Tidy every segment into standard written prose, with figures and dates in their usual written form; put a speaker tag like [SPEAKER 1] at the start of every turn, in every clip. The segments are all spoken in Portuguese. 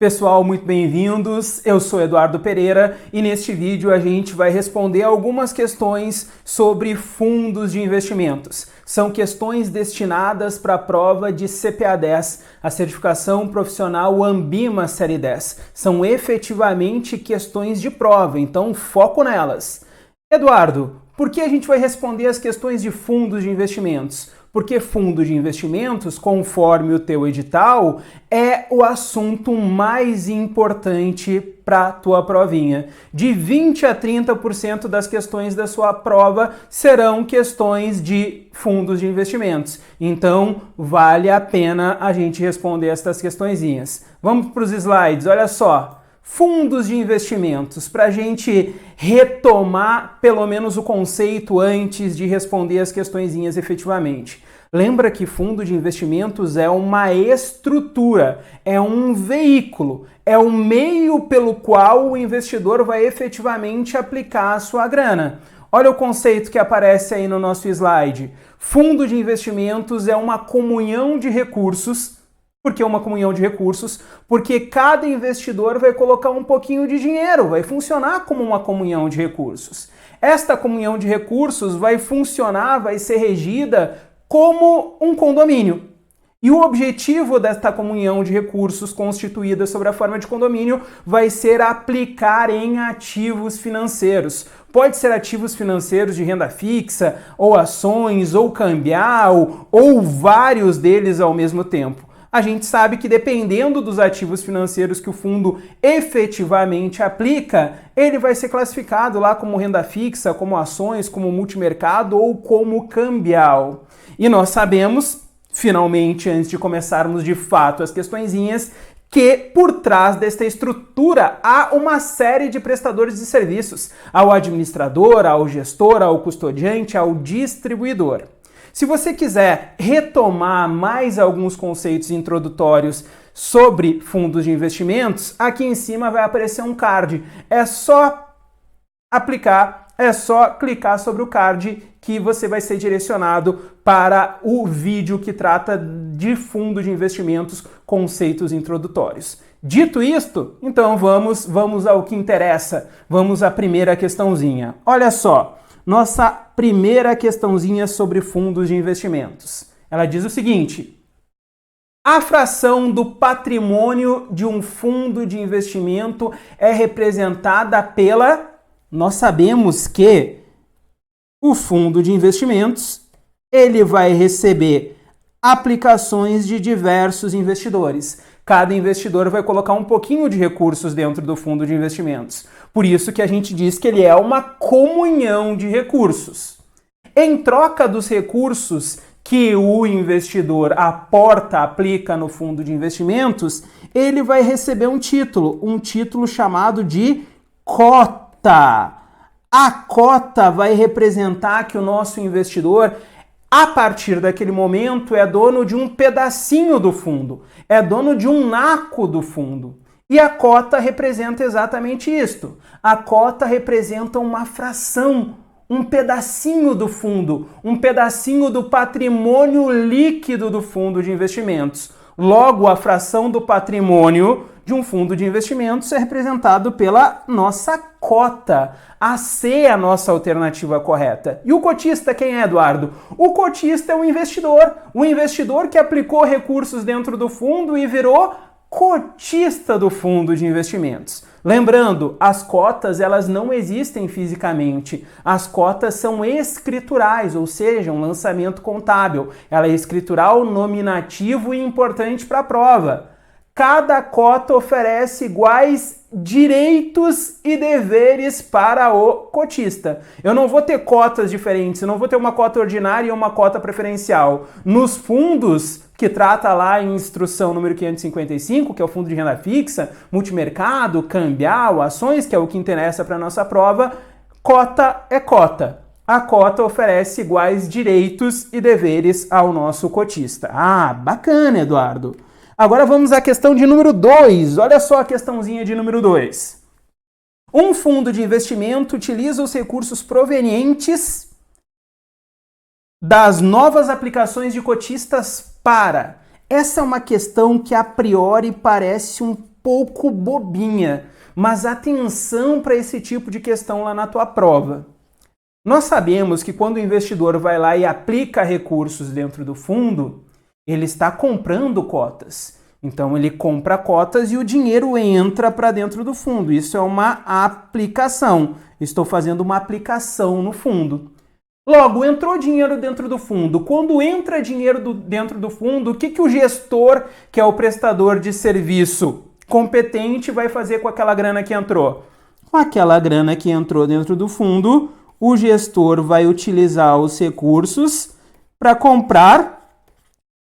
[SPEAKER 1] Pessoal, muito bem-vindos. Eu sou Eduardo Pereira e neste vídeo a gente vai responder algumas questões sobre fundos de investimentos. São questões destinadas para a prova de CPA 10, a certificação profissional Ambima Série 10. São efetivamente questões de prova, então foco nelas. Eduardo, por que a gente vai responder as questões de fundos de investimentos? Porque fundo de investimentos, conforme o teu edital, é o assunto mais importante para a tua provinha. De 20 a 30% das questões da sua prova serão questões de fundos de investimentos. Então, vale a pena a gente responder estas questõezinhas. Vamos para os slides, olha só. Fundos de investimentos, para a gente retomar pelo menos o conceito antes de responder as questõezinhas efetivamente. Lembra que fundo de investimentos é uma estrutura, é um veículo, é o meio pelo qual o investidor vai efetivamente aplicar a sua grana. Olha o conceito que aparece aí no nosso slide. Fundo de investimentos é uma comunhão de recursos. Por que uma comunhão de recursos? Porque cada investidor vai colocar um pouquinho de dinheiro, vai funcionar como uma comunhão de recursos. Esta comunhão de recursos vai funcionar, vai ser regida como um condomínio. E o objetivo desta comunhão de recursos constituída sobre a forma de condomínio vai ser aplicar em ativos financeiros. Pode ser ativos financeiros de renda fixa, ou ações, ou cambial, ou vários deles ao mesmo tempo. A gente sabe que dependendo dos ativos financeiros que o fundo efetivamente aplica, ele vai ser classificado lá como renda fixa, como ações, como multimercado ou como cambial. E nós sabemos, finalmente, antes de começarmos de fato as questõezinhas, que por trás desta estrutura há uma série de prestadores de serviços, ao administrador, ao gestor, ao custodiante, ao distribuidor. Se você quiser retomar mais alguns conceitos introdutórios sobre fundos de investimentos, aqui em cima vai aparecer um card. É só aplicar, é só clicar sobre o card que você vai ser direcionado para o vídeo que trata de fundo de investimentos, conceitos introdutórios. Dito isto, então vamos ao que interessa. Vamos à primeira questãozinha. Olha só. Nossa primeira questãozinha sobre fundos de investimentos. Ela diz o seguinte: a fração do patrimônio de um fundo de investimento é representada pela... Nós sabemos que o fundo de investimentos, ele vai receber aplicações de diversos investidores. Cada investidor vai colocar um pouquinho de recursos dentro do fundo de investimentos. Por isso que a gente diz que ele é uma comunhão de recursos. Em troca dos recursos que o investidor aplica no fundo de investimentos, ele vai receber um título chamado de cota. A cota vai representar que o nosso investidor, a partir daquele momento, é dono de um pedacinho do fundo, é dono de um naco do fundo. E a cota representa exatamente isto. A cota representa uma fração, um pedacinho do fundo, um pedacinho do patrimônio líquido do fundo de investimentos. Logo, a fração do patrimônio de um fundo de investimentos é representado pela nossa cota. A C é a nossa alternativa correta. E o cotista quem é, Eduardo? O cotista é o investidor que aplicou recursos dentro do fundo e virou cotista do fundo de investimentos. Lembrando, as cotas elas não existem fisicamente. As cotas são escriturais, ou seja, um lançamento contábil. Ela é escritural, nominativo e importante para a prova. Cada cota oferece iguais direitos e deveres para o cotista. Eu não vou ter cotas diferentes, eu não vou ter uma cota ordinária e uma cota preferencial. Nos fundos, que trata lá em instrução número 555, que é o fundo de renda fixa, multimercado, cambial, ações, que é o que interessa para a nossa prova, cota é cota. A cota oferece iguais direitos e deveres ao nosso cotista. Ah, bacana, Eduardo. Agora vamos à questão de número 2. Olha só a questãozinha de número 2. Um fundo de investimento utiliza os recursos provenientes das novas aplicações de cotistas para... Essa é uma questão que a priori parece um pouco bobinha, mas atenção para esse tipo de questão lá na tua prova. Nós sabemos que quando o investidor vai lá e aplica recursos dentro do fundo, ele está comprando cotas. Então ele compra cotas e o dinheiro entra para dentro do fundo. Isso é uma aplicação. Estou fazendo uma aplicação no fundo. Logo, entrou dinheiro dentro do fundo. Quando entra dinheiro dentro do fundo, o que o gestor, que é o prestador de serviço competente, vai fazer com aquela grana que entrou? Com aquela grana que entrou dentro do fundo, o gestor vai utilizar os recursos para comprar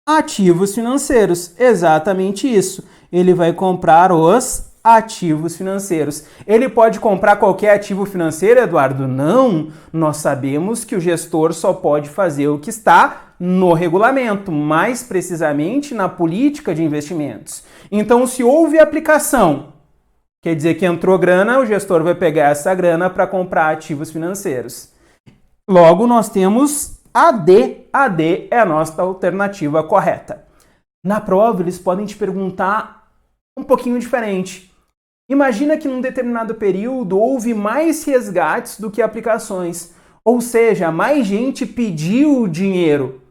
[SPEAKER 1] ativos financeiros. Exatamente isso. Ele vai comprar os ativos financeiros. Ele pode comprar qualquer ativo financeiro, Eduardo? Não. Nós sabemos que o gestor só pode fazer o que está no regulamento, mais precisamente na política de investimentos. Então, se houve aplicação, quer dizer que entrou grana, o gestor vai pegar essa grana para comprar ativos financeiros. Logo, nós temos AD. AD é a nossa alternativa correta. Na prova, eles podem te perguntar um pouquinho diferente. Imagina que num determinado período houve mais resgates do que aplicações. Ou seja, mais gente pediu dinheiro.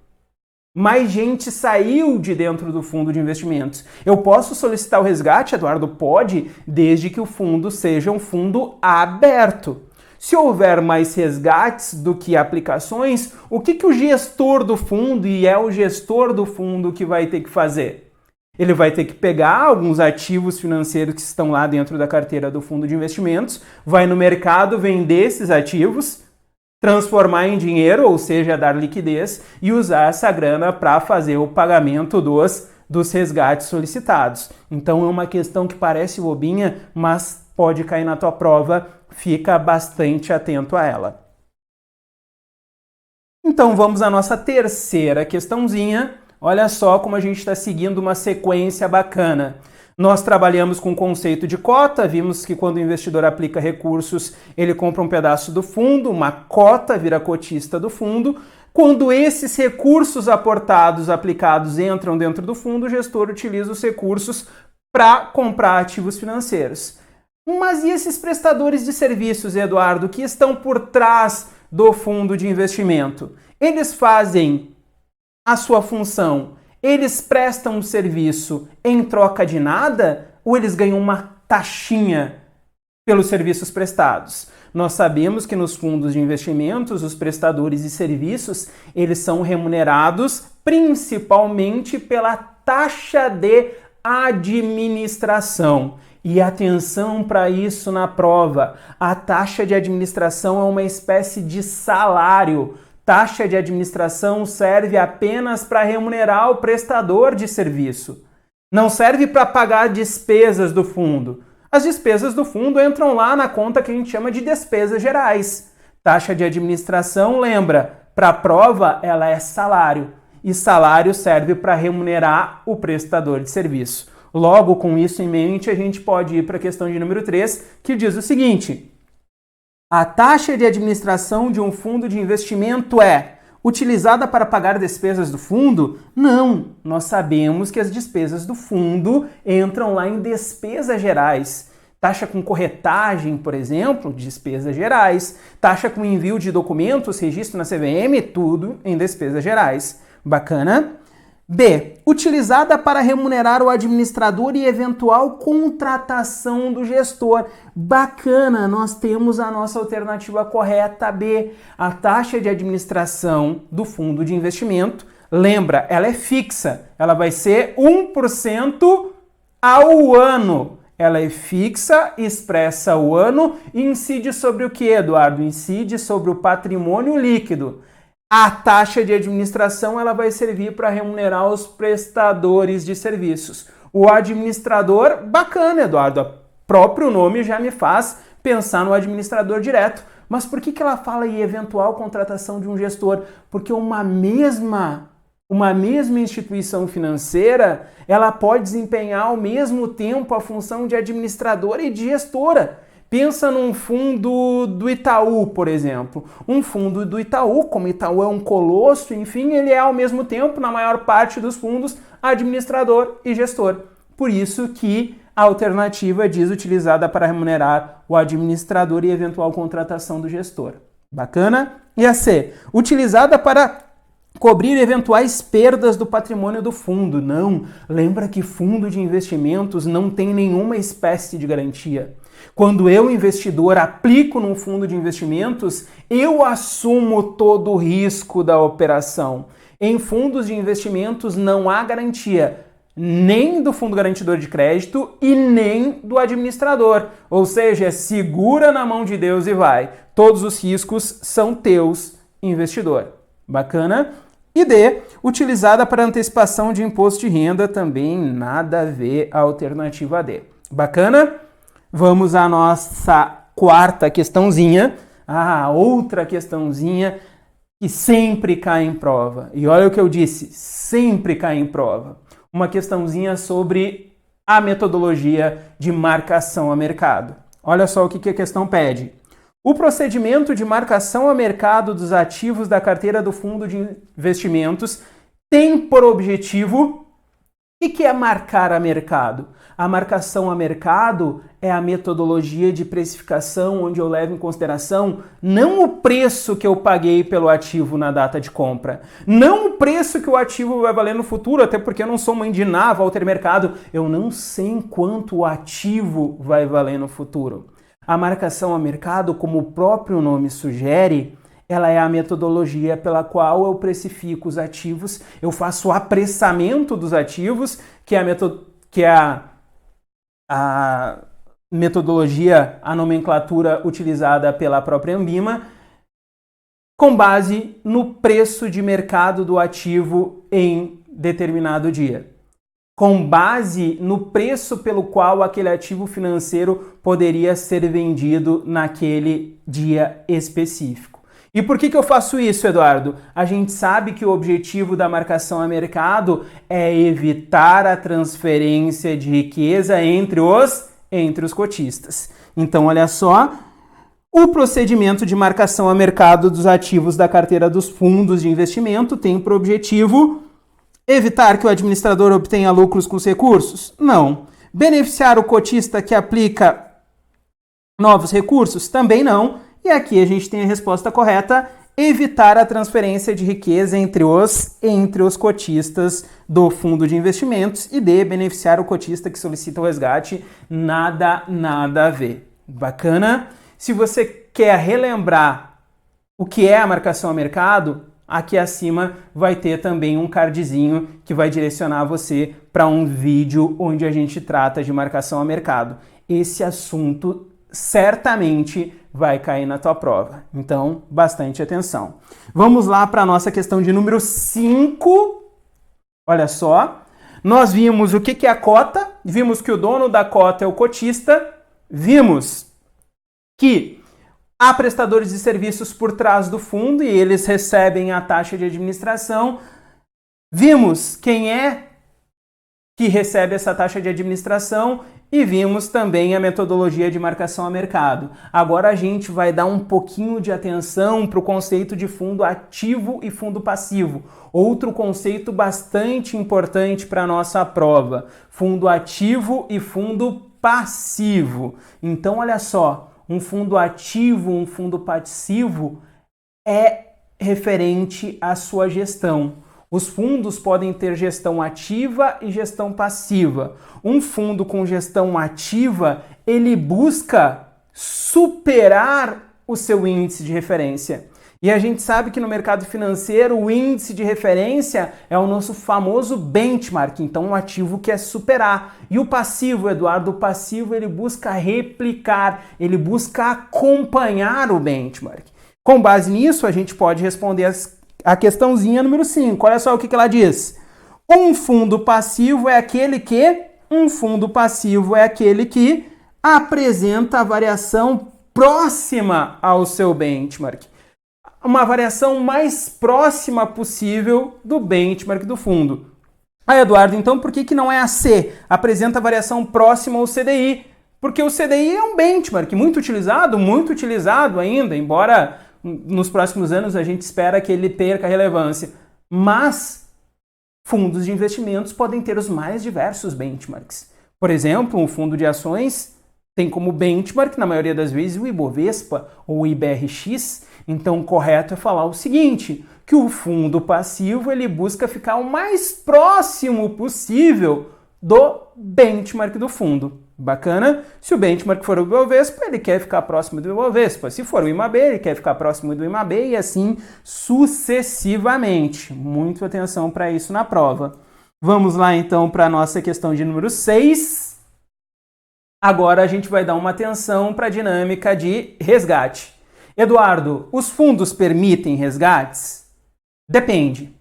[SPEAKER 1] Mais gente saiu de dentro do fundo de investimentos. Eu posso solicitar o resgate, Eduardo? Pode, desde que o fundo seja um fundo aberto. Se houver mais resgates do que aplicações, o que o gestor do fundo, e é o gestor do fundo que vai ter que fazer? Ele vai ter que pegar alguns ativos financeiros que estão lá dentro da carteira do fundo de investimentos, vai no mercado vender esses ativos, transformar em dinheiro, ou seja, dar liquidez, e usar essa grana para fazer o pagamento dos resgates solicitados. Então é uma questão que parece bobinha, mas pode cair na tua prova, fica bastante atento a ela. Então vamos à nossa terceira questãozinha. Olha só como a gente está seguindo uma sequência bacana. Nós trabalhamos com o conceito de cota, vimos que quando o investidor aplica recursos, ele compra um pedaço do fundo, uma cota, vira cotista do fundo. Quando esses recursos aportados, aplicados, entram dentro do fundo, o gestor utiliza os recursos para comprar ativos financeiros. Mas e esses prestadores de serviços, Eduardo, que estão por trás do fundo de investimento? Eles fazem a sua função, eles prestam um serviço em troca de nada ou eles ganham uma taxinha pelos serviços prestados? Nós sabemos que nos fundos de investimentos, os prestadores de serviços, eles são remunerados principalmente pela taxa de administração. E atenção para isso na prova, a taxa de administração é uma espécie de salário. Taxa de administração serve apenas para remunerar o prestador de serviço. Não serve para pagar despesas do fundo. As despesas do fundo entram lá na conta que a gente chama de despesas gerais. Taxa de administração, lembra, para a prova ela é salário. E salário serve para remunerar o prestador de serviço. Logo, com isso em mente, a gente pode ir para a questão de número 3, que diz o seguinte: a taxa de administração de um fundo de investimento é utilizada para pagar despesas do fundo? Não, nós sabemos que as despesas do fundo entram lá em despesas gerais. Taxa com corretagem, por exemplo, despesas gerais. Taxa com envio de documentos, registro na CVM, tudo em despesas gerais. Bacana? B. Utilizada para remunerar o administrador e eventual contratação do gestor. Bacana, nós temos a nossa alternativa correta B. A taxa de administração do fundo de investimento, lembra, ela é fixa. Ela vai ser 1% ao ano. Ela é fixa, expressa o ano e incide sobre o que, Eduardo? Incide sobre o patrimônio líquido. A taxa de administração ela vai servir para remunerar os prestadores de serviços. O administrador, bacana, Eduardo. O próprio nome já me faz pensar no administrador direto. Mas por que ela fala em eventual contratação de um gestor? Porque uma mesma instituição financeira, ela pode desempenhar ao mesmo tempo a função de administradora e de gestora. Pensa num fundo do Itaú, por exemplo. Um fundo do Itaú, como Itaú é um colosso, enfim, ele é ao mesmo tempo, na maior parte dos fundos, administrador e gestor. Por isso que A alternativa diz utilizada para remunerar o administrador e eventual contratação do gestor. Bacana? E a C, utilizada para cobrir eventuais perdas do patrimônio do fundo. Não, lembra que fundo de investimentos não tem nenhuma espécie de garantia. Quando eu, investidor, aplico num fundo de investimentos, eu assumo todo o risco da operação. Em fundos de investimentos não há garantia nem do fundo garantidor de crédito e nem do administrador. Ou seja, segura na mão de Deus e vai. Todos os riscos são teus, investidor. Bacana? E D, utilizada para antecipação de imposto de renda, também nada a ver, a alternativa D. Bacana? Vamos à nossa quarta questãozinha. Outra questãozinha que sempre cai em prova. E olha o que eu disse, sempre cai em prova. Uma questãozinha sobre a metodologia de marcação a mercado. Olha só o que a questão pede. O procedimento de marcação a mercado dos ativos da carteira do fundo de investimentos tem por objetivo... O que é marcar a mercado? A marcação a mercado é a metodologia de precificação onde eu levo em consideração não o preço que eu paguei pelo ativo na data de compra, não o preço que o ativo vai valer no futuro, até porque eu não sou mãe de Ná, Walter Mercado, eu não sei em quanto o ativo vai valer no futuro. A marcação a mercado, como o próprio nome sugere, ela é a metodologia pela qual eu precifico os ativos, eu faço o apressamento dos ativos, que é a metodologia, a nomenclatura utilizada pela própria Anbima, com base no preço de mercado do ativo em determinado dia. Com base no preço pelo qual aquele ativo financeiro poderia ser vendido naquele dia específico. E por que eu faço isso, Eduardo? A gente sabe que o objetivo da marcação a mercado é evitar a transferência de riqueza entre os cotistas. Então, olha só, o procedimento de marcação a mercado dos ativos da carteira dos fundos de investimento tem por objetivo evitar que o administrador obtenha lucros com os recursos? Não. Beneficiar o cotista que aplica novos recursos? Também não. E aqui a gente tem a resposta correta, evitar a transferência de riqueza entre os cotistas do fundo de investimentos e D, beneficiar o cotista que solicita o resgate, nada a ver. Bacana? Se você quer relembrar o que é a marcação a mercado, aqui acima vai ter também um cardzinho que vai direcionar você para um vídeo onde a gente trata de marcação a mercado. Esse assunto certamente vai cair na tua prova. Então, bastante atenção. Vamos lá para a nossa questão de número 5. Olha só. Nós vimos o que é a cota, vimos que o dono da cota é o cotista, vimos que há prestadores de serviços por trás do fundo e eles recebem a taxa de administração. Vimos quem é que recebe essa taxa de administração e vimos também a metodologia de marcação a mercado. Agora a gente vai dar um pouquinho de atenção para o conceito de fundo ativo e fundo passivo. Outro conceito bastante importante para a nossa prova. Fundo ativo e fundo passivo. Então, olha só, um fundo ativo, um fundo passivo é referente à sua gestão. Os fundos podem ter gestão ativa e gestão passiva. Um fundo com gestão ativa, ele busca superar o seu índice de referência. E a gente sabe que no mercado financeiro o índice de referência é o nosso famoso benchmark, então um ativo quer superar. E o passivo, Eduardo, o passivo ele busca replicar, ele busca acompanhar o benchmark. Com base nisso, a gente pode responder a questãozinha número 5. Olha só o que ela diz. Um fundo passivo é aquele que apresenta a variação próxima ao seu benchmark. Uma variação mais próxima possível do benchmark do fundo. Eduardo, então por que não é a C? Apresenta a variação próxima ao CDI. Porque o CDI é um benchmark muito utilizado ainda, embora nos próximos anos a gente espera que ele perca relevância. Mas fundos de investimentos podem ter os mais diversos benchmarks. Por exemplo, um fundo de ações tem como benchmark, na maioria das vezes, o Ibovespa ou o IBRX. Então, o correto é falar o seguinte, que o fundo passivo ele busca ficar o mais próximo possível do benchmark do fundo. Bacana? Se o benchmark for o Ibovespa, ele quer ficar próximo do Ibovespa. Se for o IMAB, ele quer ficar próximo do IMAB e assim sucessivamente. Muita atenção para isso na prova. Vamos lá então para a nossa questão de número 6. Agora a gente vai dar uma atenção para a dinâmica de resgate. Eduardo, os fundos permitem resgates? Depende.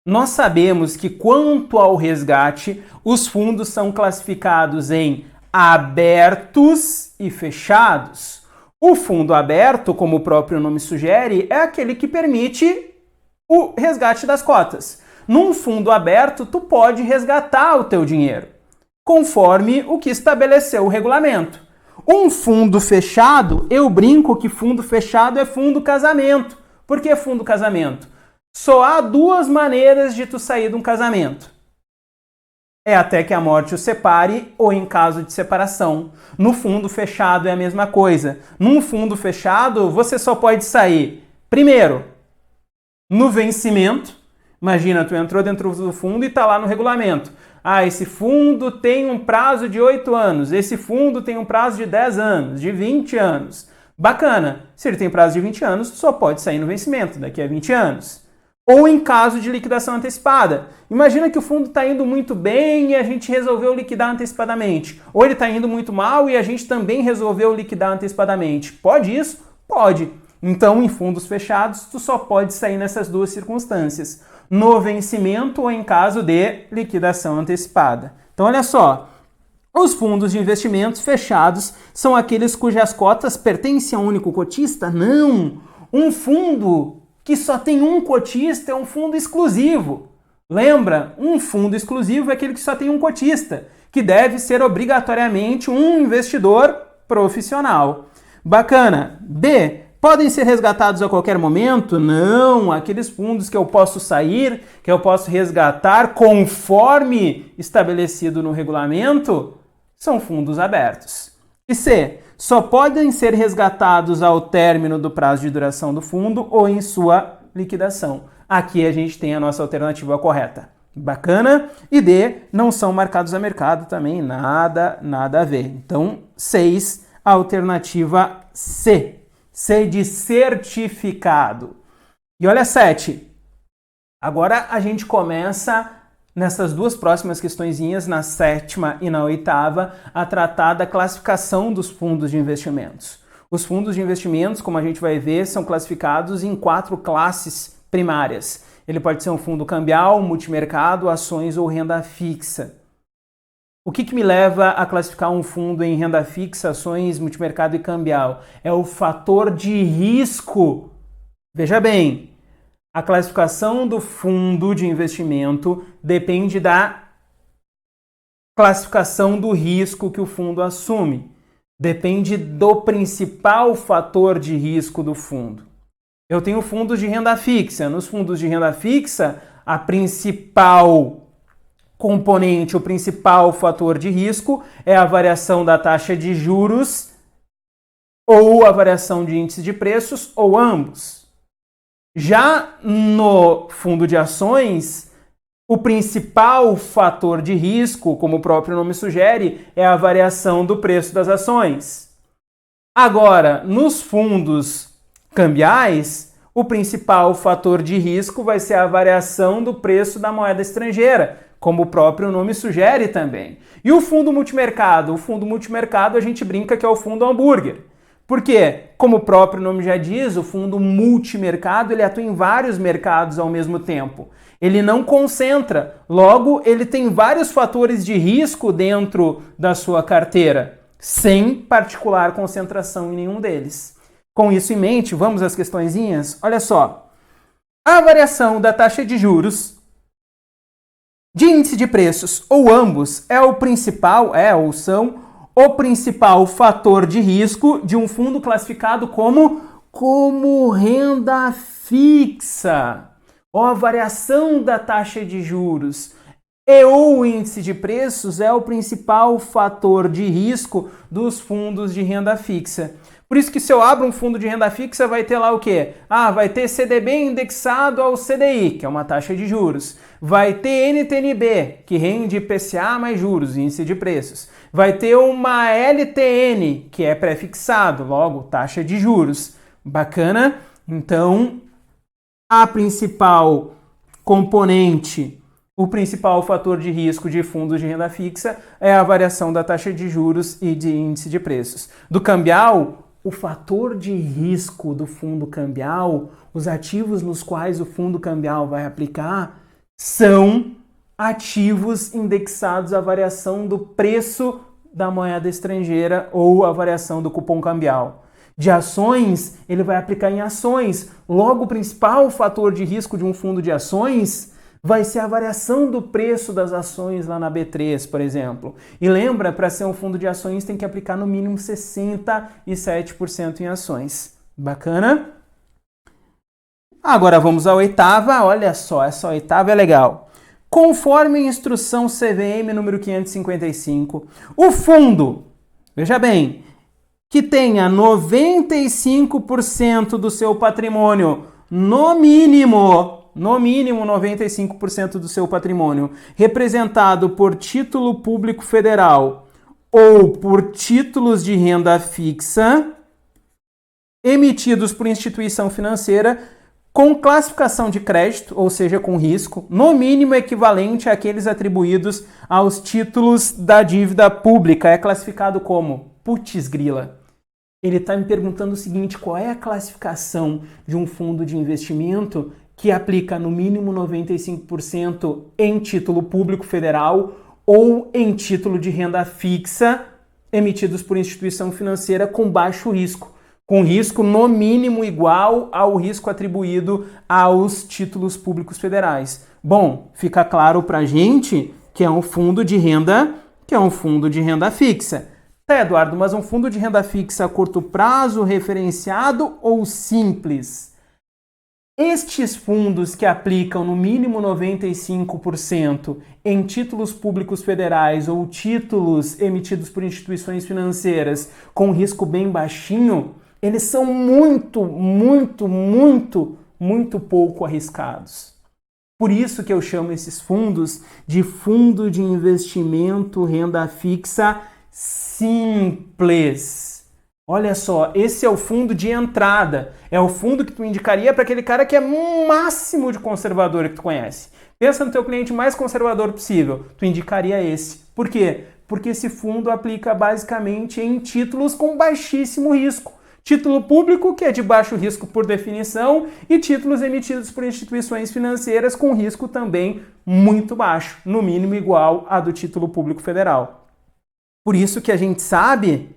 [SPEAKER 1] Nós sabemos que quanto ao resgate, os fundos são classificados em abertos e fechados. O fundo aberto, como o próprio nome sugere, é aquele que permite o resgate das cotas. Num fundo aberto, tu pode resgatar o teu dinheiro, conforme o que estabeleceu o regulamento. Um fundo fechado, eu brinco que fundo fechado é fundo casamento. Por que fundo casamento? Só há duas maneiras de tu sair de um casamento. É até que a morte o separe ou em caso de separação. No fundo fechado é a mesma coisa. Num fundo fechado, você só pode sair, primeiro, no vencimento. Imagina, tu entrou dentro do fundo e está lá no regulamento. Ah, esse fundo tem um prazo de 8 anos, esse fundo tem um prazo de 10 anos, de 20 anos. Bacana, se ele tem prazo de 20 anos, tu só pode sair no vencimento, daqui a 20 anos. Ou em caso de liquidação antecipada. Imagina que o fundo está indo muito bem e a gente resolveu liquidar antecipadamente. Ou ele está indo muito mal e a gente também resolveu liquidar antecipadamente. Pode isso? Pode. Então, em fundos fechados, tu só pode sair nessas duas circunstâncias. No vencimento ou em caso de liquidação antecipada. Então, olha só. Os fundos de investimentos fechados são aqueles cujas cotas pertencem a um único cotista? Não! Um fundo que só tem um cotista é um fundo exclusivo. Lembra? Um fundo exclusivo é aquele que só tem um cotista, que deve ser obrigatoriamente um investidor profissional. Bacana. B. Podem ser resgatados a qualquer momento? Não. Aqueles fundos que eu posso sair, que eu posso resgatar conforme estabelecido no regulamento, são fundos abertos. E C. Só podem ser resgatados ao término do prazo de duração do fundo ou em sua liquidação. Aqui a gente tem a nossa alternativa correta. Bacana? E D, não são marcados a mercado também, nada a ver. Então, 6, alternativa C. C de certificado. E olha 7. Agora a gente começa nessas duas próximas questõezinhas, na 7ª e na 8ª, a tratar da classificação dos fundos de investimentos. Os fundos de investimentos, como a gente vai ver, são classificados em 4 classes primárias. Ele pode ser um fundo cambial, multimercado, ações ou renda fixa. O que me leva a classificar um fundo em renda fixa, ações, multimercado e cambial? É o fator de risco. Veja bem, a classificação do fundo de investimento depende da classificação do risco que o fundo assume. Depende do principal fator de risco do fundo. Eu tenho fundos de renda fixa. Nos fundos de renda fixa, a principal componente, o principal fator de risco é a variação da taxa de juros ou a variação de índice de preços ou ambos. Já no fundo de ações, o principal fator de risco, como o próprio nome sugere, é a variação do preço das ações. Agora, nos fundos cambiais, o principal fator de risco vai ser a variação do preço da moeda estrangeira, como o próprio nome sugere também. E o fundo multimercado? O fundo multimercado a gente brinca que é o fundo hambúrguer. Por quê? Como o próprio nome já diz, o fundo multimercado ele atua em vários mercados ao mesmo tempo. Ele não concentra, logo ele tem vários fatores de risco dentro da sua carteira, sem particular concentração em nenhum deles. Com isso em mente, vamos às questõezinhas? Olha só, a variação da taxa de juros, de índice de preços ou ambos é o principal, ou são o principal fator de risco de um fundo classificado como renda fixa. A variação da taxa de juros E o índice de preços é o principal fator de risco dos fundos de renda fixa. Por isso que se eu abro um fundo de renda fixa, vai ter lá o quê? Vai ter CDB indexado ao CDI, que é uma taxa de juros. Vai ter NTN-B, que rende IPCA mais juros, índice de preços. Vai ter uma LTN, que é pré-fixado, logo, taxa de juros. Bacana? Então, a principal componente, o principal fator de risco de fundos de renda fixa é a variação da taxa de juros e de índice de preços. Do cambial, o fator de risco do fundo cambial, os ativos nos quais o fundo cambial vai aplicar, são ativos indexados à variação do preço da moeda estrangeira ou a variação do cupom cambial. De ações, ele vai aplicar em ações. Logo, o principal fator de risco de um fundo de ações vai ser a variação do preço das ações lá na B3, por exemplo. E lembra, para ser um fundo de ações tem que aplicar no mínimo 67% em ações. Bacana? Agora vamos à oitava. Olha só, essa oitava é legal. Conforme a instrução CVM número 555, o fundo, veja bem, que tenha 95% do seu patrimônio, no mínimo 95% do seu patrimônio, representado por título público federal ou por títulos de renda fixa emitidos por instituição financeira com classificação de crédito, ou seja, com risco, no mínimo equivalente àqueles atribuídos aos títulos da dívida pública. É classificado como? Putz grila. Ele está me perguntando o seguinte: qual é a classificação de um fundo de investimento que aplica no mínimo 95% em título público federal ou em título de renda fixa emitidos por instituição financeira com baixo risco, com risco no mínimo igual ao risco atribuído aos títulos públicos federais. Bom, fica claro para a gente que é um fundo de renda fixa. Tá, Eduardo, mas um fundo de renda fixa a curto prazo, referenciado ou simples? Estes fundos que aplicam no mínimo 95% em títulos públicos federais ou títulos emitidos por instituições financeiras com risco bem baixinho, eles são muito pouco arriscados. Por isso que eu chamo esses fundos de fundo de investimento renda fixa simples. Olha só, esse é o fundo de entrada. É o fundo que tu indicaria para aquele cara que é o máximo de conservador que tu conhece. Pensa no teu cliente mais conservador possível. Tu indicaria esse. Por quê? Porque esse fundo aplica basicamente em títulos com baixíssimo risco. Título público, que é de baixo risco por definição, e títulos emitidos por instituições financeiras com risco também muito baixo, no mínimo igual a do título público federal. Por isso que a gente sabe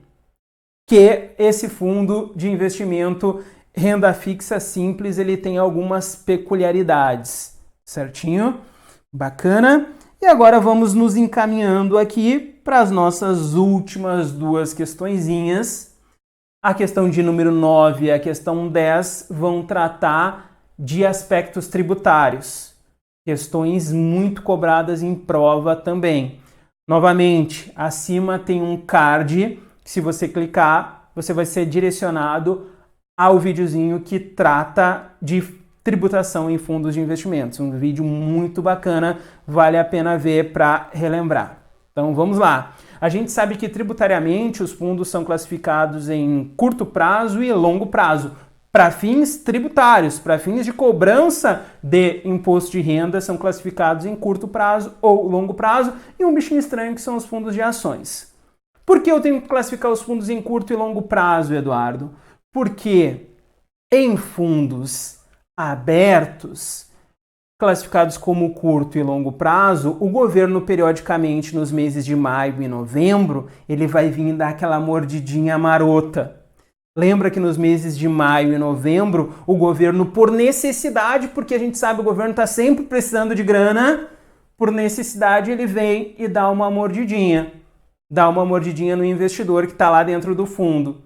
[SPEAKER 1] que esse fundo de investimento renda fixa simples, ele tem algumas peculiaridades, certinho? Bacana? E agora vamos nos encaminhando aqui para as nossas últimas duas questõezinhas. A questão de número 9 e a questão 10 vão tratar de aspectos tributários, questões muito cobradas em prova também. Novamente, acima tem um card. Se você clicar, você vai ser direcionado ao videozinho que trata de tributação em fundos de investimentos. Um vídeo muito bacana, vale a pena ver para relembrar. Então vamos lá. A gente sabe que tributariamente os fundos são classificados em curto prazo e longo prazo. Para fins tributários, para fins de cobrança de imposto de renda, são classificados em curto prazo ou longo prazo, e um bichinho estranho que são os fundos de ações. Por que eu tenho que classificar os fundos em curto e longo prazo, Eduardo? Porque em fundos abertos, classificados como curto e longo prazo, o governo periodicamente nos meses de maio e novembro, ele vai vir dar aquela mordidinha marota. Lembra que nos meses de maio e novembro, o governo, por necessidade, porque a gente sabe que o governo está sempre precisando de grana, por necessidade ele vem e dá uma mordidinha. Dá uma mordidinha no investidor que está lá dentro do fundo.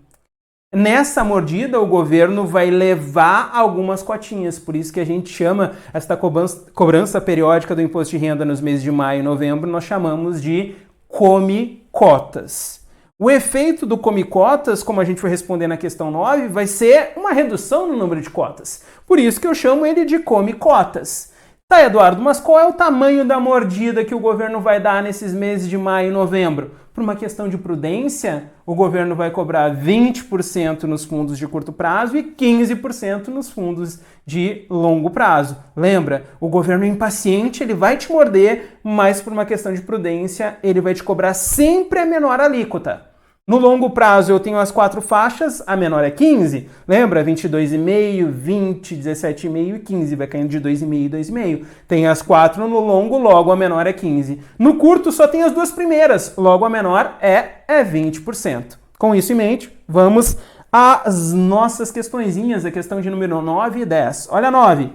[SPEAKER 1] Nessa mordida, o governo vai levar algumas cotinhas, por isso que a gente chama esta cobrança periódica do imposto de renda nos meses de maio e novembro, nós chamamos de come-cotas. O efeito do come-cotas, como a gente vai responder na questão 9, vai ser uma redução no número de cotas. Por isso que eu chamo ele de come-cotas. Tá, Eduardo, mas qual é o tamanho da mordida que o governo vai dar nesses meses de maio e novembro? Por uma questão de prudência, o governo vai cobrar 20% nos fundos de curto prazo e 15% nos fundos de longo prazo. Lembra, o governo é impaciente, ele vai te morder, mas por uma questão de prudência, ele vai te cobrar sempre a menor alíquota. No longo prazo eu tenho as 4 faixas, a menor é 15, lembra? 22,5, 20, 17,5 e 15, vai caindo de 2,5 e 2,5. Tem as 4 no longo, logo a menor é 15. No curto só tem as 2 primeiras, logo a menor é 20%. Com isso em mente, vamos às nossas questõezinhas, a questão de número 9 e 10. Olha a 9.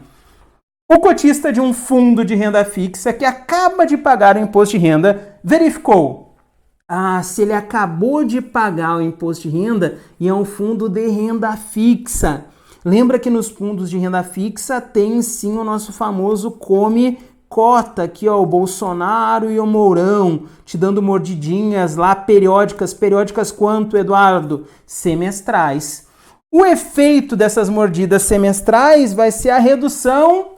[SPEAKER 1] O cotista de um fundo de renda fixa que acaba de pagar o imposto de renda verificou se ele acabou de pagar o imposto de renda e é um fundo de renda fixa. Lembra que nos fundos de renda fixa tem sim o nosso famoso come-cota, aqui ó, o Bolsonaro e o Mourão, te dando mordidinhas lá periódicas. Periódicas quanto, Eduardo? Semestrais. O efeito dessas mordidas semestrais vai ser a redução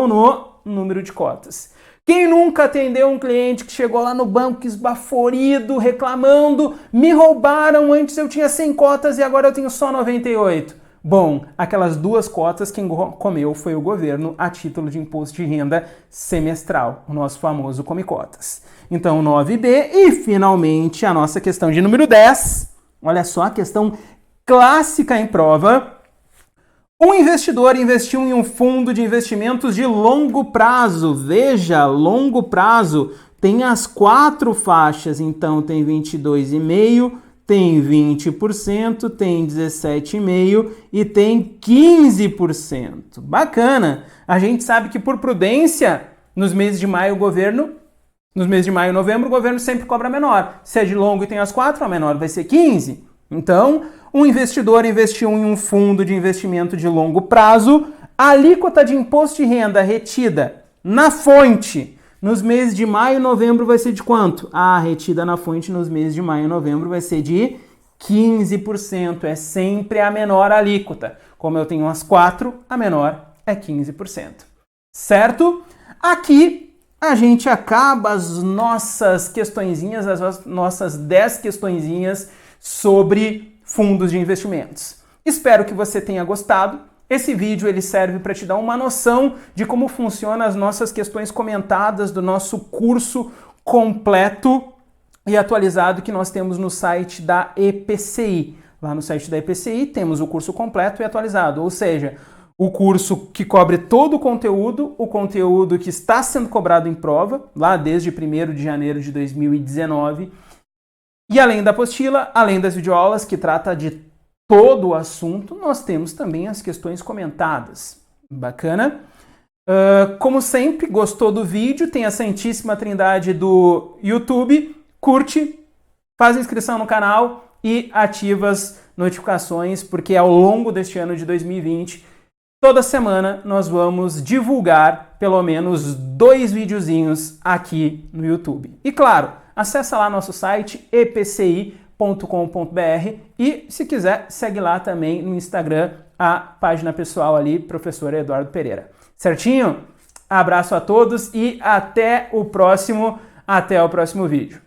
[SPEAKER 1] no número de cotas. Quem nunca atendeu um cliente que chegou lá no banco esbaforido, reclamando, me roubaram, antes eu tinha 100 cotas e agora eu tenho só 98? Bom, aquelas 2 cotas quem comeu foi o governo a título de imposto de renda semestral, o nosso famoso come-cotas. Então 9B e finalmente a nossa questão de número 10. Olha só a questão clássica em prova. Um investidor investiu em um fundo de investimentos de longo prazo. Veja, longo prazo tem as 4 faixas, então tem 22,5%, tem 20%, tem 17,5% e tem 15%. Bacana! A gente sabe que por prudência, nos meses de maio e novembro, o governo sempre cobra menor. Se é de longo e tem as 4, a menor vai ser 15%. Então, um investidor investiu em um fundo de investimento de longo prazo, a alíquota de imposto de renda retida na fonte nos meses de maio e novembro vai ser de quanto? Retida na fonte nos meses de maio e novembro vai ser de 15%. É sempre a menor alíquota. Como eu tenho as 4, a menor é 15%. Certo? Aqui a gente acaba as nossas questõezinhas, as nossas 10 questõezinhas sobre fundos de investimentos. Espero que você tenha gostado. Esse vídeo ele serve para te dar uma noção de como funcionam as nossas questões comentadas do nosso curso completo e atualizado que nós temos no site da EPCI. Lá no site da EPCI temos o curso completo e atualizado, ou seja, o curso que cobre todo o conteúdo que está sendo cobrado em prova, lá desde 1º de janeiro de 2019, e além da apostila, além das videoaulas que trata de todo o assunto, nós temos também as questões comentadas. Bacana? Como sempre, gostou do vídeo? Tem a Santíssima Trindade do YouTube. Curte, faz inscrição no canal e ativa as notificações, porque ao longo deste ano de 2020, toda semana nós vamos divulgar pelo menos 2 videozinhos aqui no YouTube. E claro, acessa lá nosso site epci.com.br e, se quiser, segue lá também no Instagram a página pessoal ali, professor Eduardo Pereira. Certinho? Abraço a todos e até o próximo vídeo.